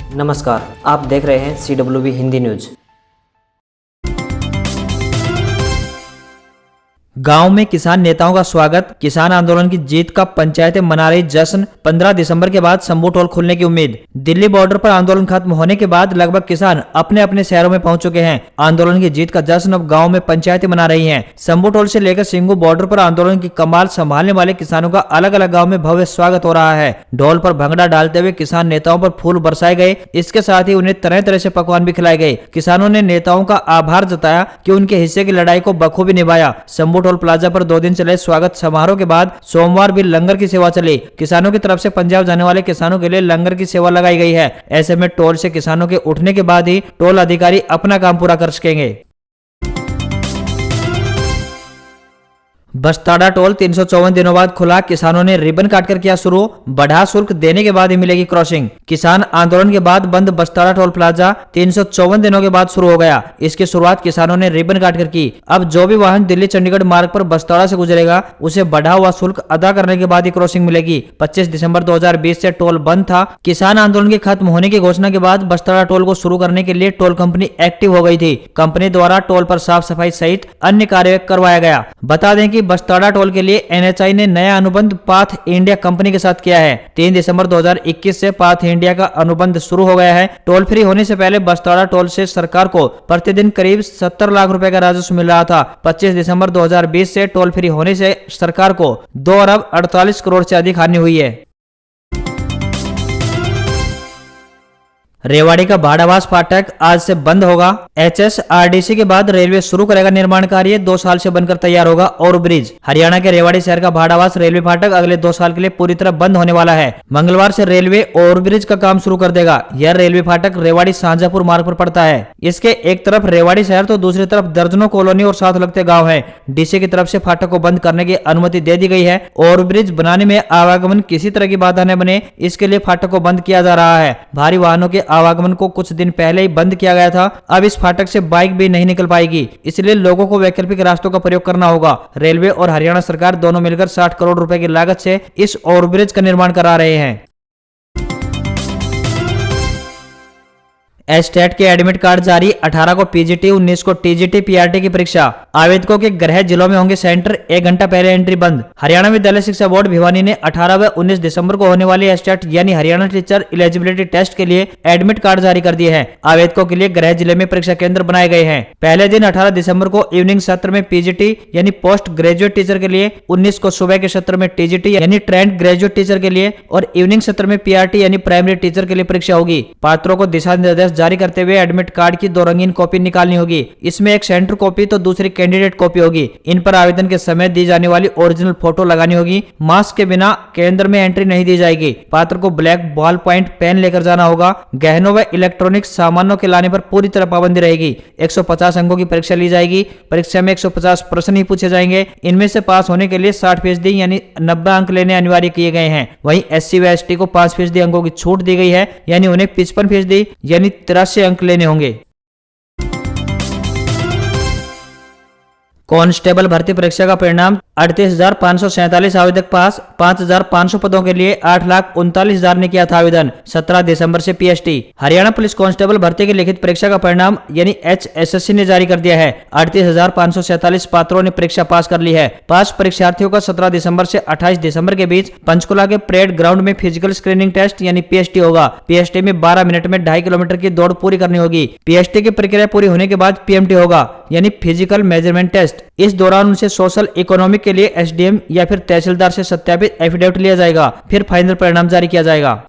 नमस्कार, आप देख रहे हैं CWB हिंदी न्यूज। गांव में किसान नेताओं का स्वागत, किसान आंदोलन की जीत का पंचायतें मना रही जश्न। 15 दिसंबर के बाद शंभू टोल खुलने की उम्मीद। दिल्ली बॉर्डर पर आंदोलन खत्म होने के बाद लगभग किसान अपने अपने शहरों में पहुंच चुके हैं। आंदोलन की जीत का जश्न अब गांव में पंचायतें मना रही हैं। शंभू टोल से लेकर सिंगू बॉर्डर पर आंदोलन की कमाल संभालने वाले किसानों का अलग अलग गाँव में भव्य स्वागत हो रहा है। ढोल पर भंगड़ा डालते हुए किसान नेताओं पर फूल बरसाए गए। इसके साथ ही उन्हें तरह तरह से पकवान भी खिलाए गए। किसानों ने नेताओं का आभार जताया कि उनके हिस्से की लड़ाई को बखूबी निभाया। शंभू टोल प्लाजा पर 2 दिन चले स्वागत समारोह के बाद सोमवार भी लंगर की सेवा चली। किसानों की तरफ से पंजाब जाने वाले किसानों के लिए लंगर की सेवा लगाई गई है। ऐसे में टोल से किसानों के उठने के बाद ही टोल अधिकारी अपना काम पूरा कर सकेंगे। बस्ताड़ा टोल 354 दिनों बाद खुला। किसानों ने रिबन काटकर किया शुरू। बढ़ा शुल्क देने के बाद ही मिलेगी क्रॉसिंग। किसान आंदोलन के बाद बंद बस्ताड़ा टोल प्लाजा 354 दिनों के बाद शुरू हो गया। इसकी शुरुआत किसानों ने रिबन काटकर की। अब जो भी वाहन दिल्ली चंडीगढ़ मार्ग पर बस्ताड़ा से गुजरेगा उसे बढ़ा हुआ शुल्क अदा करने के बाद ही क्रॉसिंग मिलेगी। 25 दिसंबर 2020 से टोल बंद था। किसान आंदोलन के खत्म होने की घोषणा के बाद बस्ताड़ा टोल को शुरू करने के लिए टोल कंपनी एक्टिव हो गई थी। कंपनी द्वारा टोल पर साफ सफाई सहित अन्य कार्य करवाया गया। बता दें कि बस्ताड़ा टोल के लिए NHI ने नया अनुबंध पाथ इंडिया कंपनी के साथ किया है। 3 दिसंबर 2021 से पाथ इंडिया का अनुबंध शुरू हो गया है। टोल फ्री होने से पहले बस्ताड़ा टोल से सरकार को प्रतिदिन करीब 70 लाख रुपए का राजस्व मिल रहा था। 25 दिसंबर 2020 से टोल फ्री होने से सरकार को 2 अरब 48 करोड़ से अधिक हानि हुई है। रेवाड़ी का भाड़ावास फाटक आज से बंद होगा। HSRDC के बाद रेलवे शुरू करेगा निर्माण कार्य। 2 साल से बनकर तैयार होगा ओवरब्रिज। हरियाणा के रेवाड़ी शहर का भाड़ावास रेलवे फाटक अगले 2 साल के लिए पूरी तरह बंद होने वाला है। मंगलवार से रेलवे ओवरब्रिज का काम शुरू कर देगा। यह रेलवे फाटक रेवाड़ी शाहजहांपुर मार्ग पर पड़ता है। इसके एक तरफ रेवाड़ी शहर तो दूसरी तरफ दर्जनों कॉलोनी और साथ लगते गाँव है। DC की तरफ से फाटक को बंद करने की अनुमति दे दी गई है। ओवरब्रिज बनाने में आवागमन किसी तरह की बाधा न बने, इसके लिए फाटक को बंद किया जा रहा है। भारी वाहनों के आवागमन को कुछ दिन पहले ही बंद किया गया था। अब इस फाटक से बाइक भी नहीं निकल पाएगी, इसलिए लोगों को वैकल्पिक रास्तों का प्रयोग करना होगा। रेलवे और हरियाणा सरकार दोनों मिलकर 60 करोड़ रुपए की लागत से इस ओवरब्रिज का निर्माण करा रहे हैं। एस्टेट के एडमिट कार्ड जारी। 18 को PGT, 19 को TGT PRT की परीक्षा। आवेदकों के गृह जिलों में होंगे सेंटर। 1 घंटा पहले एंट्री बंद। हरियाणा विद्यालय शिक्षा बोर्ड भिवानी ने 18 व 19 दिसंबर को होने वाले एस्टेट यानी हरियाणा टीचर एलिजिबिलिटी टेस्ट के लिए एडमिट कार्ड जारी कर दिए हैं। आवेदकों के लिए गृह जिले में परीक्षा केंद्र बनाए गए हैं। पहले दिन 18 दिसंबर को इवनिंग सत्र में PGT यानी पोस्ट ग्रेजुएट टीचर के लिए, 19 को सुबह के सत्र में TGT यानी ट्रेंड ग्रेजुएट टीचर के लिए और इवनिंग सत्र में PRT यानी प्राइमरी टीचर के लिए परीक्षा होगी। पात्रों को दिशा निर्देश जारी करते हुए एडमिट कार्ड की 2 रंगीन कॉपी निकालनी होगी। इसमें एक सेंटर कॉपी तो दूसरी कैंडिडेट कॉपी होगी। इन पर आवेदन के समय दी जाने वाली ओरिजिनल फोटो लगानी होगी। मास्क के बिना केंद्र में एंट्री नहीं दी जाएगी। पात्र को ब्लैक बॉल पॉइंट पेन लेकर जाना होगा। गहनों व इलेक्ट्रॉनिक सामानों के लाने पर पूरी तरह पाबंदी रहेगी। 150 अंकों की परीक्षा ली जाएगी। परीक्षा में 150 प्रश्न ही पूछे जाएंगे। इनमें से पास होने के लिए 60% यानी 90 अंक लेने अनिवार्य किए गए हैं। वहीं SC व ST को 5% अंकों की छूट दी गई है, यानी उन्हें 55% यानी 83 अंक लेने होंगे। कांस्टेबल भर्ती परीक्षा का परिणाम। 38,547 आवेदक पास। 5,500 पदों के लिए 8,39,000 ने किया था आवेदन। 17 दिसंबर से PST। हरियाणा पुलिस कांस्टेबल भर्ती की लिखित परीक्षा का परिणाम यानी HSSC ने जारी कर दिया है। 38,547 पात्रों ने परीक्षा पास कर ली है। पास परीक्षार्थियों का 17 दिसंबर से 28 दिसंबर के बीच पंचकुला के परेड ग्राउंड में फिजिकल स्क्रीनिंग टेस्ट यानी PST होगा। PST में 12 मिनट में 2.5 किलोमीटर की दौड़ पूरी करनी होगी। PST की प्रक्रिया पूरी होने के बाद PMT होगा यानी फिजिकल मेजरमेंट टेस्ट। इस दौरान उनसे सोशल इकोनॉमिक के लिए SDM या फिर तहसीलदार से सत्यापित एफिडेविट लिया जाएगा। फिर फाइनल परिणाम जारी किया जाएगा।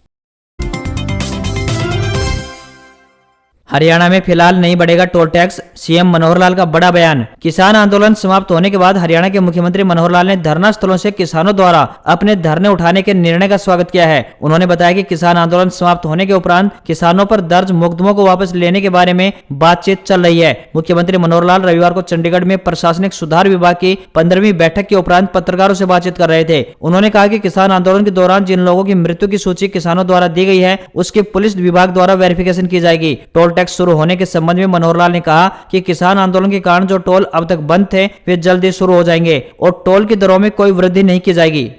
हरियाणा में फिलहाल नहीं बढ़ेगा toll tax. CM Manohar Lal का बड़ा बयान। किसान आंदोलन समाप्त होने के बाद हरियाणा के मुख्यमंत्री मनोहर लाल ने धरना स्थलों से किसानों द्वारा अपने धरने उठाने के निर्णय का स्वागत किया है। उन्होंने बताया कि किसान आंदोलन समाप्त होने के उपरांत किसानों पर दर्ज मुकदमों को वापस लेने के बारे में बातचीत चल रही है। मुख्यमंत्री मनोहर लाल रविवार को चंडीगढ़ में प्रशासनिक सुधार विभाग की 15वीं बैठक के उपरांत पत्रकारों से बातचीत कर रहे थे। उन्होंने कहा कि किसान आंदोलन के दौरान जिन लोगों की मृत्यु की सूची किसानों द्वारा दी गई है उसकी पुलिस विभाग द्वारा वेरिफिकेशन की जाएगी। टोल टैक्स शुरू होने के संबंध में मनोहर लाल ने कहा कि किसान आंदोलन के कारण जो टोल अब तक बंद थे वे जल्दी शुरू हो जाएंगे और टोल की दरों में कोई वृद्धि नहीं की जाएगी।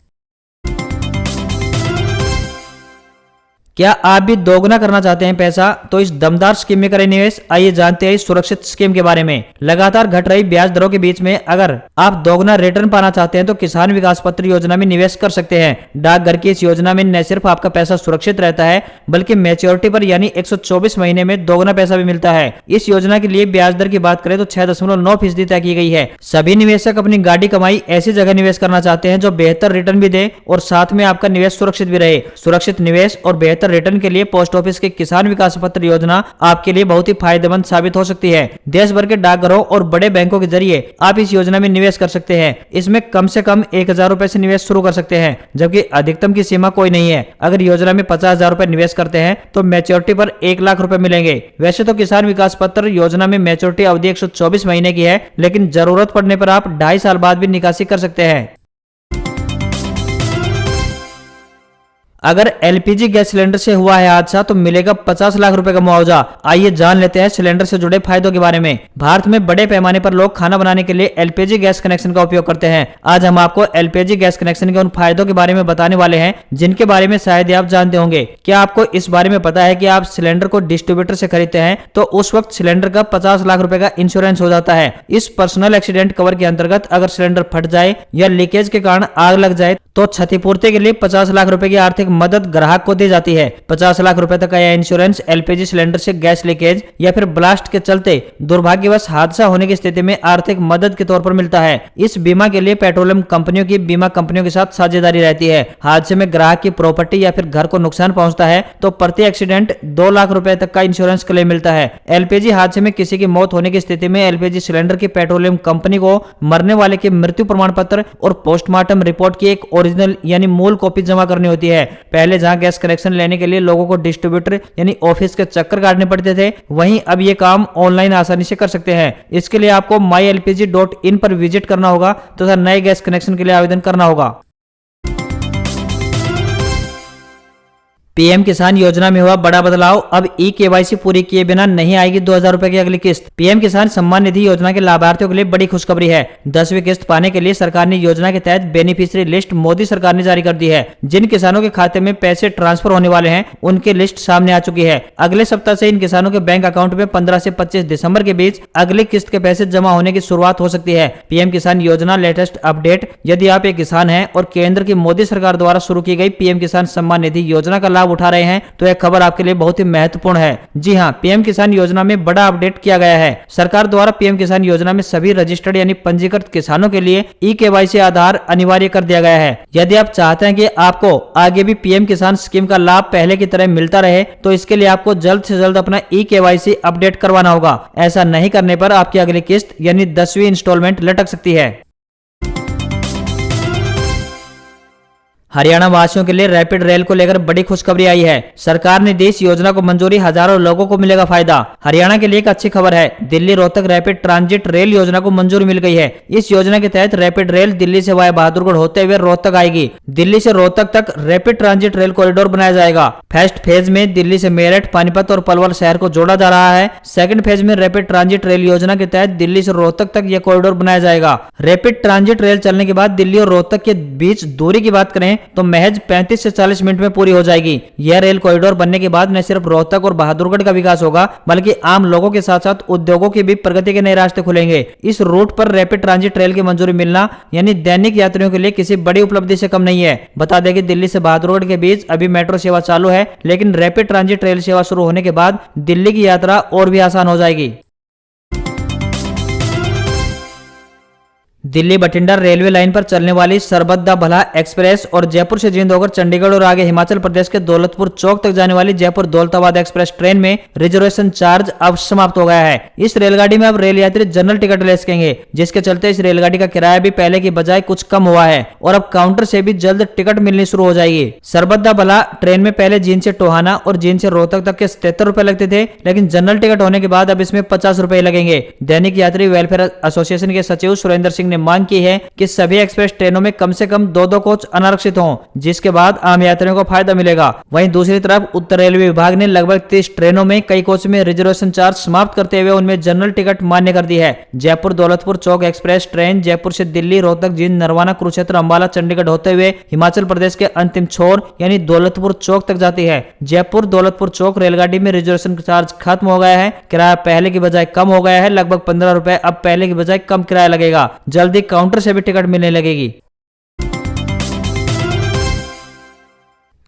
क्या आप भी दोगुना करना चाहते हैं पैसा? तो इस दमदार स्कीम में करें निवेश। आइए जानते हैं इस सुरक्षित स्कीम के बारे में। लगातार घट रही ब्याज दरों के बीच में अगर आप दोगुना रिटर्न पाना चाहते हैं तो किसान विकास पत्र योजना में निवेश कर सकते हैं। डाकघर की इस योजना में न सिर्फ आपका पैसा सुरक्षित रहता है बल्कि मैच्योरिटी पर यानी 124 महीने में दोगुना पैसा भी मिलता है। इस योजना के लिए ब्याज दर की बात करें तो 6.9% तय की गई है। सभी निवेशक अपनी गाड़ी कमाई ऐसी जगह निवेश करना चाहते हैं जो बेहतर रिटर्न भी दे और साथ में आपका निवेश सुरक्षित भी रहे। सुरक्षित निवेश और बेहतर रिटर्न के लिए पोस्ट ऑफिस के किसान विकास पत्र योजना आपके लिए बहुत ही फायदेमंद साबित हो सकती है। देश भर के डाकघरों और बड़े बैंकों के जरिए आप इस योजना में निवेश कर सकते हैं। इसमें कम से कम 1,000 रुपए से निवेश शुरू कर सकते हैं, जबकि अधिकतम की सीमा कोई नहीं है। अगर योजना में 50,000 रुपए निवेश करते हैं तो मैच्योरिटी पर 1 लाख रुपए मिलेंगे। वैसे तो किसान विकास पत्र योजना में मैच्योरिटी अवधि 124 महीने की है, लेकिन जरूरत पड़ने पर आप 2.5 साल बाद भी निकासी कर सकते हैं। अगर एलपीजी गैस सिलेंडर से हुआ है हादसा तो मिलेगा 50 लाख रुपए का मुआवजा। आइए जान लेते हैं सिलेंडर से जुड़े फायदों के बारे में। भारत में बड़े पैमाने पर लोग खाना बनाने के लिए एलपीजी गैस कनेक्शन का उपयोग करते हैं। आज हम आपको एलपीजी गैस कनेक्शन के उन फायदों के बारे में बताने वाले हैं जिनके बारे में शायद आप जानते होंगे। क्या आपको इस बारे में पता है कि आप सिलेंडर को डिस्ट्रीब्यूटर से खरीदते हैं तो उस वक्त सिलेंडर का 50 लाख रुपए का इंश्योरेंस हो जाता है। इस पर्सनल एक्सीडेंट कवर के अंतर्गत अगर सिलेंडर फट जाए या लीकेज के कारण आग लग जाए तो क्षतिपूर्ति के लिए 50 लाख रुपए की आर्थिक मदद ग्राहक को दी जाती है। 50 लाख रुपए तक का यह इंश्योरेंस एलपीजी सिलेंडर से गैस लीकेज या फिर ब्लास्ट के चलते दुर्भाग्यवश हादसा होने की स्थिति में आर्थिक मदद के तौर पर मिलता है। इस बीमा के लिए पेट्रोलियम कंपनियों की बीमा कंपनियों के साथ साझेदारी रहती है। हादसे में ग्राहक की प्रॉपर्टी या फिर घर को नुकसान पहुंचता है तो प्रति एक्सीडेंट 2 लाख रुपए तक का इंश्योरेंस क्लेम मिलता है। एलपीजी हादसे में किसी की मौत होने की स्थिति में एलपीजी सिलेंडर की पेट्रोलियम कंपनी को मरने वाले के मृत्यु प्रमाण पत्र और पोस्टमार्टम रिपोर्ट की एक ओरिजिनल यानी मूल कॉपी जमा करनी होती है। पहले जहां गैस कनेक्शन लेने के लिए लोगों को डिस्ट्रीब्यूटर यानी ऑफिस के चक्कर काटने पड़ते थे, वहीं अब ये काम ऑनलाइन आसानी से कर सकते हैं। इसके लिए आपको mylpg.in पर विजिट करना होगा तथा नए गैस कनेक्शन के लिए आवेदन करना होगा। पीएम किसान योजना में हुआ बड़ा बदलाव। अब ई-केवाईसी पूरी किए बिना नहीं आएगी 2,000 रुपए की अगली किस्त। पीएम किसान सम्मान निधि योजना के लाभार्थियों के लिए बड़ी खुशखबरी है। 10वीं किस्त पाने के लिए सरकार ने योजना के तहत बेनिफिशियरी लिस्ट मोदी सरकार ने जारी कर दी है। जिन किसानों के खाते में पैसे ट्रांसफर होने वाले हैं उनकी लिस्ट सामने आ चुकी है। अगले सप्ताह से इन किसानों के बैंक अकाउंट में 15 से 25 दिसंबर के बीच अगली किस्त के पैसे जमा होने की शुरुआत हो सकती है। पीएम किसान योजना लेटेस्ट अपडेट। यदि आप एक किसान हैं और केंद्र की मोदी सरकार द्वारा शुरू की गई पीएम किसान सम्मान निधि योजना का लाभ उठा रहे हैं तो यह खबर आपके लिए बहुत ही महत्वपूर्ण है। जी हां, पीएम किसान योजना में बड़ा अपडेट किया गया है। सरकार द्वारा पीएम किसान योजना में सभी रजिस्टर्ड यानी पंजीकृत किसानों के लिए ई-केवाईसी आधार अनिवार्य कर दिया गया है। यदि आप चाहते हैं कि आपको आगे भी पीएम किसान स्कीम का लाभ पहले की तरह मिलता रहे तो इसके लिए आपको जल्द से जल्द अपना ई-केवाईसी अपडेट करवाना होगा। ऐसा नहीं करने पर आपकी अगली किस्त यानी 10वीं इंस्टॉलमेंट लटक सकती है। हरियाणा वासियों के लिए रैपिड रेल को लेकर बड़ी खुशखबरी आई है। सरकार ने दी इस योजना को मंजूरी, हजारों लोगों को मिलेगा फायदा। हरियाणा के लिए एक अच्छी खबर है। Delhi Rohtak rapid transit rail योजना को मंजूरी मिल गई है। इस योजना के तहत रैपिड रेल दिल्ली से वाया बहादुरगढ़ होते हुए रोहतक आएगी। दिल्ली से रोहतक तक रैपिड ट्रांजिट रेल कॉरिडोर बनाया जाएगा। फर्स्ट फेज में दिल्ली से मेरठ, पानीपत और पलवल शहर को जोड़ा जा रहा है। सेकंड फेज में रैपिड ट्रांजिट रेल योजना के तहत दिल्ली से रोहतक तक यह कॉरिडोर बनाया जाएगा। रैपिड ट्रांजिट रेल चलने के बाद दिल्ली और रोहतक के बीच दूरी की बात करें तो महज 35 से 40 मिनट में पूरी हो जाएगी। यह रेल कॉरिडोर बनने के बाद न सिर्फ रोहतक और बहादुरगढ़ का विकास होगा बल्कि आम लोगों के साथ साथ उद्योगों की भी प्रगति के नए रास्ते खुलेंगे। इस रूट पर रैपिड ट्रांजिट रेल की मंजूरी मिलना यानी दैनिक यात्रियों के लिए किसी बड़ी उपलब्धि से कम नहीं है। बता दें कि दिल्ली से बहादुरगढ़ के बीच अभी मेट्रो सेवा चालू है, लेकिन रैपिड ट्रांजिट रेल सेवा शुरू होने के बाद दिल्ली की यात्रा और भी आसान हो जाएगी। दिल्ली बठिंडा रेलवे लाइन पर चलने वाली सरबत दा भला एक्सप्रेस और जयपुर से जींद होकर चंडीगढ़ और आगे हिमाचल प्रदेश के दौलतपुर चौक तक जाने वाली जयपुर दौलताबाद एक्सप्रेस ट्रेन में रिजर्वेशन चार्ज अब समाप्त हो गया है। इस रेलगाड़ी में अब रेल यात्री जनरल टिकट ले सकेंगे, जिसके चलते इस रेलगाड़ी का किराया भी पहले की बजाय कुछ कम हुआ है और अब काउंटर से भी जल्द टिकट मिलनी शुरू हो जाएगी। सरबत दा भला ट्रेन में पहले जींद से टोहाना और जींद से रोहतक तक के 77 रुपए लगते थे, लेकिन जनरल टिकट होने के बाद अब इसमें 50 रुपए लगेंगे। दैनिक यात्री वेलफेयर एसोसिएशन के सचिव सुरेंद्र सिंह ने मांग की है कि सभी एक्सप्रेस ट्रेनों में कम से कम 2-2 कोच अनारक्षित हों, जिसके बाद आम यात्रियों को फायदा मिलेगा। वहीं दूसरी तरफ उत्तर रेलवे विभाग ने लगभग 30 ट्रेनों में कई कोच में रिजर्वेशन चार्ज समाप्त करते हुए उनमें जनरल टिकट मान्य कर दी है। जयपुर दौलतपुर चौक एक्सप्रेस ट्रेन जयपुर से दिल्ली, रोहतक, जींद, नरवाना, कुरुक्षेत्र, अंबाला, चंडीगढ़ होते हुए हिमाचल प्रदेश के अंतिम छोर यानी दौलतपुर चौक तक जाती है। जयपुर दौलतपुर चौक रेलगाड़ी में रिजर्वेशन चार्ज खत्म हो गया है। किराया पहले की बजाय कम हो गया है, लगभग 15 रुपए अब पहले की बजाय कम किराया लगेगा। जल्दी काउंटर से भी टिकट मिलने लगेगी।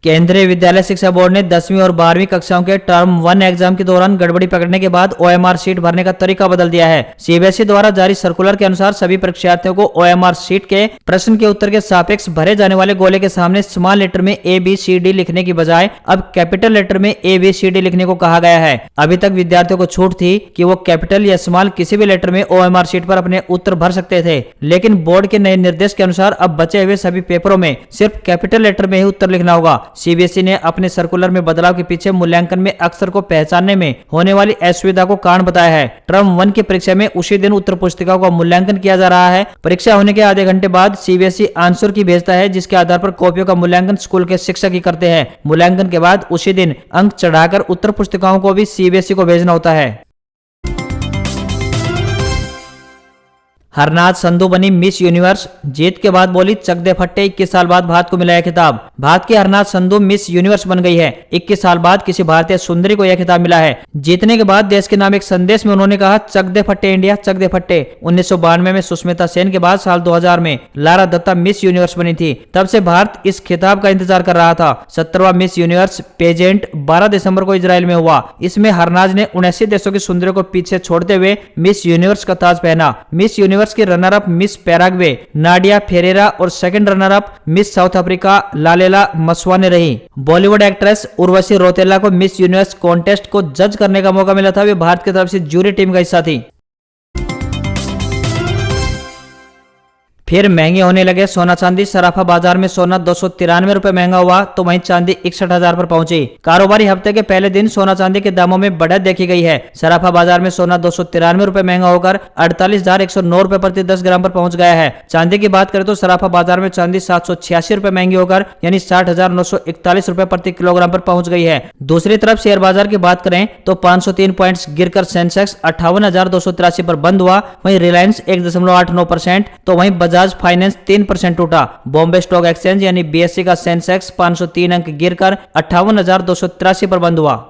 केंद्रीय विद्यालय शिक्षा बोर्ड ने 10वीं और 12वीं कक्षाओं के टर्म 1 एग्जाम के दौरान गड़बड़ी पकड़ने के बाद OMR शीट भरने का तरीका बदल दिया है। CBSE द्वारा जारी सर्कुलर के अनुसार सभी परीक्षार्थियों को OMR शीट के प्रश्न के उत्तर के सापेक्ष भरे जाने वाले गोले के सामने स्मॉल लेटर में ABCD लिखने की बजाय अब कैपिटल लेटर में ABCD लिखने को कहा गया है। अभी तक विद्यार्थियों को छूट थी कि वो कैपिटल या स्मॉल किसी भी लेटर में OMR शीट पर अपने उत्तर भर सकते थे, लेकिन बोर्ड के नए निर्देश के अनुसार अब बचे हुए सभी पेपरों में सिर्फ कैपिटल लेटर में ही उत्तर लिखना होगा। CBSE ने अपने सर्कुलर में बदलाव के पीछे मूल्यांकन में अक्षर को पहचानने में होने वाली असुविधा को कारण बताया है। टर्म 1 की परीक्षा में उसी दिन उत्तर पुस्तिकाओं का मूल्यांकन किया जा रहा है। परीक्षा होने के आधे घंटे बाद CBSE आंसर की भेजता है, जिसके आधार पर कॉपियों का मूल्यांकन स्कूल के शिक्षक ही करते हैं। मूल्यांकन के बाद उसी दिन अंक चढ़ाकर उत्तर पुस्तिकाओं को भी CBSE को भेजना होता है। हरनाज संधू बनी मिस यूनिवर्स, जीत के बाद बोली चक दे फट्टे, 21 साल बाद भारत को मिला यह खिताब। भारत की हरनाज संधू मिस यूनिवर्स बन गई है। 21 साल बाद किसी भारतीय सुंदरी को यह खिताब मिला है। जीतने के बाद देश के नाम एक संदेश में उन्होंने कहा, चक दे फट्टे इंडिया, चक दे फट्टे। 1992 में सुष्मिता सेन के बाद साल 2000 में लारा दत्ता मिस यूनिवर्स बनी थी। तब से भारत इस खिताब का इंतजार कर रहा था। 17वां मिस यूनिवर्स पेजेंट 12 दिसंबर को इजराइल में हुआ। इसमें हरनाज ने 79 देशों की सुंदरियों को पीछे छोड़ते हुए मिस यूनिवर्स का ताज पहना। मिस यूनिवर्स की runner up miss Paraguay Nadia Ferreira और second runner up miss South Africa Lalela Mswane रही। बॉलीवुड एक्ट्रेस उर्वशी रौतेला को मिस यूनिवर्स कॉन्टेस्ट को जज करने का मौका मिला था। वे भारत की तरफ से जूरी टीम का हिस्सा थी। फिर महंगे होने लगे सोना चांदी। सराफा बाजार में सोना 293 रुपए महंगा हुआ तो वहीं चांदी 61,000 पर पहुंची। कारोबारी हफ्ते के पहले दिन सोना चांदी के दामों में बढ़त देखी गई है। सराफा बाजार में सोना 293 रुपए महंगा होकर 48,109 रुपए प्रति 10 ग्राम पर पहुंच गया है। चांदी की बात करें तो सराफा बाजार में चांदी 786 रुपए महंगी होकर यानी 60,941 रुपए प्रति किलोग्राम पर पहुंच गई है। दूसरी तरफ शेयर बाजार की बात करें तो 503 पॉइंट्स गिरकर सेंसेक्स 58,283 पर बंद हुआ। वहीं रिलायंस 1.89%, तो वहीं बजाज फाइनेंस 3% टूटा। बॉम्बे स्टॉक एक्सचेंज यानी BSE का सेंसेक्स 503 अंक गिरकर 58,283 पर बंद हुआ।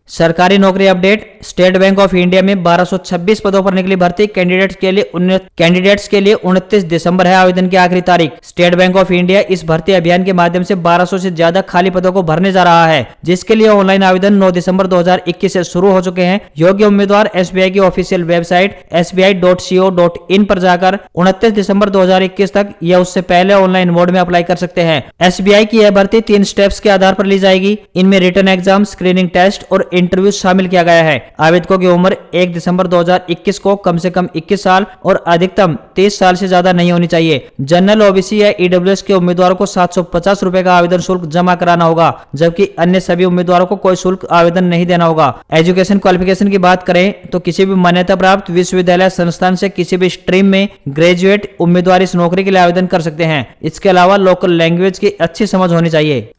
सरकारी नौकरी update. State bank of India में 1226 पदों पर निकली भर्ती। कैंडिडेट्स के लिए 29 दिसंबर है आवेदन की आखिरी तारीख। स्टेट बैंक ऑफ इंडिया इस भर्ती अभियान के माध्यम से 1200 से ज्यादा खाली पदों को भरने जा रहा है, जिसके लिए ऑनलाइन आवेदन 9 दिसंबर 2021 से शुरू हो चुके हैं। योग्य उम्मीदवार SBI की ऑफिशियल वेबसाइट sbi.co.in पर जाकर 29 दिसंबर 2021 तक या उससे पहले ऑनलाइन मोड में अप्लाई कर सकते हैं। SBI की यह भर्ती 3 स्टेप्स के आधार पर ली जाएगी। इनमें रिटन एग्जाम, स्क्रीनिंग टेस्ट और इंटरव्यू शामिल किया गया है। आवेदकों की उम्र 1 दिसंबर 2021 को कम से कम 21 साल और अधिकतम 30 साल से ज्यादा नहीं होनी चाहिए। जनरल, OBC या EWS के उम्मीदवारों को 750 रुपए का आवेदन शुल्क जमा कराना होगा, जबकि अन्य सभी उम्मीदवारों को कोई शुल्क आवेदन नहीं देना होगा। एजुकेशन क्वालिफिकेशन की बात करें तो किसी भी मान्यता प्राप्त विश्वविद्यालय संस्थान से किसी भी स्ट्रीम में ग्रेजुएट उम्मीदवार इस नौकरी के लिए आवेदन कर सकते हैं। इसके अलावा लोकल लैंग्वेज की अच्छी समझ होनी चाहिए।